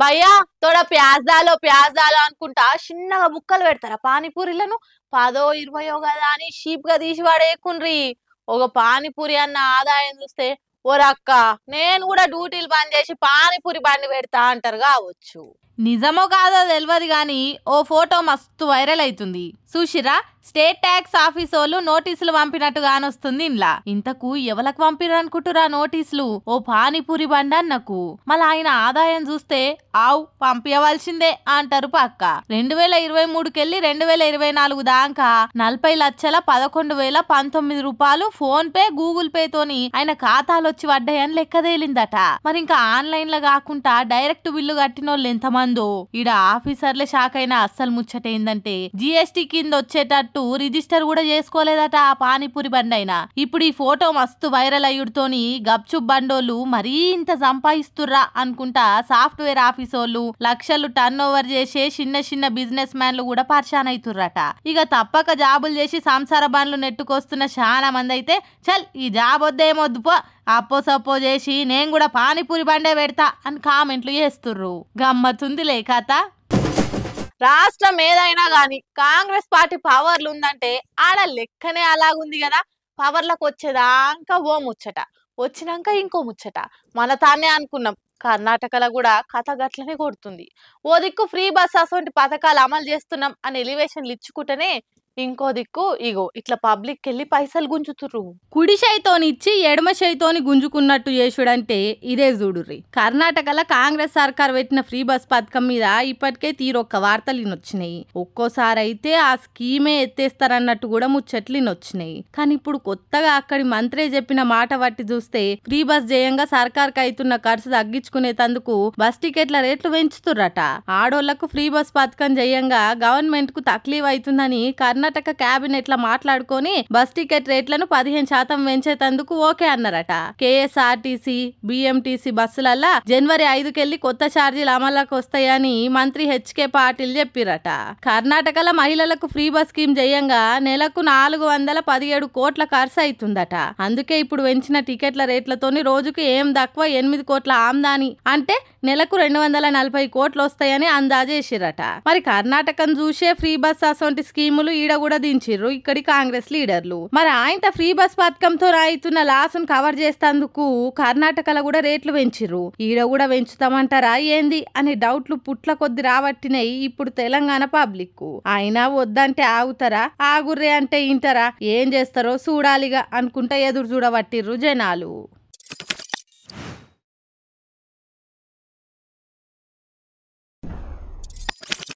భయ్యా తోడ ప్యాజ్ దాలో అనుకుంటా చిన్నగా ముక్కలు పెడతారా పానీపూరిలను 10 20 కదా అని షీప్ గా తీసి వాడేయకుండ్రి. ఒక పానీపూరి అన్న ఆదాయం చూస్తే ఓరక్క నేను కూడా డ్యూటీలు బంద్ చేసి పానీపూరి బండి పెడతా అంటారు కావచ్చు. నిజమో కాదో తెలియదు గాని ఓ ఫోటో మస్తు వైరల్ అవుతుంది చూసిరా. స్టేట్ ట్యాక్స్ ఆఫీస్ వాళ్ళు నోటీసులు పంపినట్టు కానొస్తుంది ఇంలా. ఇంతకు ఎవలకు పంపిరు అనుకుంటురా నోటీసులు? ఓ పానీపూరి బండన్నకు. మళ్ళీ ఆయన ఆదాయం చూస్తే ఆవు పంపించవలసిందే అంటారు పక్క. 2023కెళ్ళి 2024 దాకా 40,11,019 రూపాయలు ఫోన్ పే గూగుల్ పే తోని ఆయన ఖాతాలు వచ్చి పడ్డాయని లెక్క తేలిందట. మరి ఇంకా ఆన్లైన్ లో కాకుండా డైరెక్ట్ బిల్లు కట్టినోళ్ళు ఎంతమందో. ఈడ ఆఫీసర్ల శాఖ అయినా అస్సలు ముచ్చటేందంటే జిఎస్టీ కింద వచ్చేటట్టు రిజిస్టర్ కూడా చేసుకోలేదట ఆ పానీపూరి బండైనా. ఇప్పుడు ఈ ఫోటో మస్తు వైరల్ అయ్యుడుతోని గప్చుప్ బండోళ్ళు మరీ ఇంత సంపాదిస్తుర్రా అనుకుంటా సాఫ్ట్వేర్ ఆఫీసోళ్ళు లక్షలు టర్న్ ఓవర్ చేసే చిన్న చిన్న బిజినెస్ మ్యాన్లు కూడా పరిశాన్ అవుతుర్రట. ఇక తప్పక జాబులు చేసి సంసార బండ్లు నెట్టుకొస్తున్న చాలా మంది అయితే చల్ ఈ జాబ్ వద్దేమొద్దు పో అప్పో సప్పో చేసి నేను కూడా పానీపూరి బండే పెడతా అని కామెంట్లు చేస్తుర్రు. గమ్మతుంది లేకత. రాష్ట్రం ఏదైనా గాని కాంగ్రెస్ పార్టీ పవర్లు ఉందంటే ఆడ లెక్కనే అలాగుంది కదా. పవర్లకు వచ్చేదాకా ఓ ముచ్చట, వచ్చినాక ఇంకో ముచ్చట. మన తానే అనుకున్నాం కర్ణాటకలో కూడా కథ గట్లనే కొడుతుంది. ఓ దిక్కు ఫ్రీ బస్ అసొంటి పథకాలు అమలు చేస్తున్నాం అని ఎలివేషన్లు ఇచ్చుకుంటేనే ఇంకో దిక్కు ఇగో ఇట్లా పబ్లిక్ కెళ్ళి పైసలు గుంజుతుర్రు. కుడి చేయితోనిచ్చి ఎడమ చేయితోని గుంజుకున్నట్టు చేసుడంటే ఇదే చూడుర్రి. కర్ణాటకలో కాంగ్రెస్ సర్కార్ పెట్టిన ఫ్రీ బస్ పథకం మీద ఇప్పటికే తీరొక్క వార్తలు ఇనొచ్చినాయి. ఒక్కోసారి అయితే ఆ స్కీమే ఎత్తేస్తారన్నట్టు కూడా ముచ్చట్లు ఇనొచ్చినాయి. కానీ ఇప్పుడు కొత్తగా అక్కడి మంత్రే చెప్పిన మాట బట్టి చూస్తే ఫ్రీ బస్ జయంగా సర్కార్కి అవుతున్న ఖర్చు తగ్గించుకునేందుకు బస్ టికెట్ల రేట్లు పెంచుతుర్రట. ఆడోళ్లకు ఫ్రీ బస్ పథకం జయంగా గవర్నమెంట్ కు తక్లీఫ్ అవుతుందని కర్ణాటక కేబినెట్ లో మాట్లాడుకొని బస్ టికెట్ రేట్లను 15% పెంచేందుకు ఓకే అన్నారట. కేఎస్ఆర్టీసీ బిఎంటీసీ బస్సులల్లా జనవరి 5కెళ్లి కొత్త ఛార్జీలు అమలుకి వస్తాయని మంత్రి హెచ్కే పాటిల్ చెప్పిరట. కర్ణాటకలో మహిళలకు ఫ్రీ బస్ స్కీమ్ జయంగా నెలకు 417 కోట్ల ఖర్చు అవుతుందట. అందుకే ఇప్పుడు పెంచిన టికెట్ల రేట్లతోని రోజుకు ఏం తక్కువ 8 కోట్ల ఆమ్దాని అంటే నెలకు 240 కోట్లు వస్తాయని అందాజేసిరట. మరి కర్ణాటకను చూసే ఫ్రీ బస్ అసొంటి స్కీములు ఈడ కూడా దించిర్రు ఇక్కడి కాంగ్రెస్ లీడర్లు. మరి ఆయన ఫ్రీ బస్ పథకంతో రాయితున్న లాసును కవర్ చేసేందుకు కర్ణాటకలో కూడా రేట్లు పెంచిర్రు. ఈడ కూడా పెంచుతామంటారా ఏంది అని డౌట్లు పుట్ల కొద్ది రాబట్టినాయి ఇప్పుడు తెలంగాణ పబ్లిక్. అయినా వద్దంటే ఆగుతారా, ఆగుర్రే అంటే ఇంటరా, ఏం చేస్తారో చూడాలిగా అనుకుంటా ఎదురు చూడబట్టిర్రు జనాలు.